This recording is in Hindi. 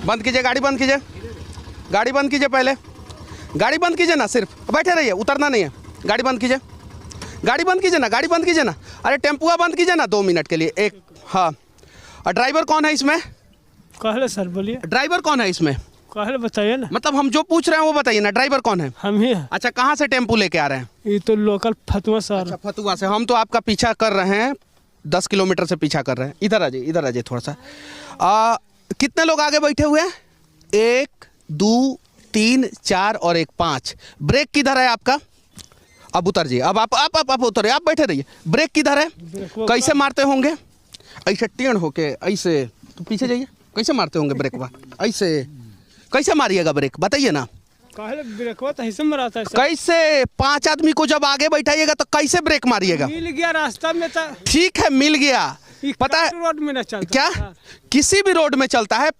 बंद कीजिए, गाड़ी बंद कीजिए, गाड़ी बंद कीजिए, पहले गाड़ी बंद कीजिए ना, सिर्फ बैठे रहिए, उतरना नहीं है। गाड़ी बंद कीजिए, गाड़ी बंद कीजिए ना, गाड़ी बंद कीजिए ना। अरे टेम्पुआ बंद कीजिए ना 2 मिनट के लिए। एक हाँ, और ड्राइवर कौन है इसमें? कहले सर बोलिए, ड्राइवर कौन है इसमें? कहले बताइए ना। मतलब हम जो पूछ रहे हैं वो बताइए ना, ड्राइवर कौन है? हम ही हैं। अच्छा, कहाँ से टेम्पू लेके आ रहे हैं? ये तो लोकल फतुआ सर। अच्छा, फतुआ से। हम तो आपका पीछा कर रहे हैं, 10 किलोमीटर से पीछा कर रहे हैं। इधर आ जाइए, इधर आ जाइए थोड़ा सा। कितने लोग आगे बैठे हुए हैं? 1 2 3 4 और 1 5। ब्रेक किधर है आपका? अब उतर जाइए, अब आप उतरिए, आप बैठे रहिए। ब्रेक किधर है? कैसे मारते होंगे? ऐसे टेढ़ होके, ऐसे। तो पीछे जाइए, कैसे मारते होंगे ब्रेक? ऐसे कैसे मारिएगा ब्रेक, बताइए ना। कहले ब्रेकवा तो ऐसे मराता है सर। कैसे 5 आदमी को जब आगे बैठाइएगा तो कैसे ब्रेक मारिएगा? मिल गया रास्ता में तो। ठीक है, मिल गया, पता है रोड में न चलता क्या? किसी भी रोड में चलता है।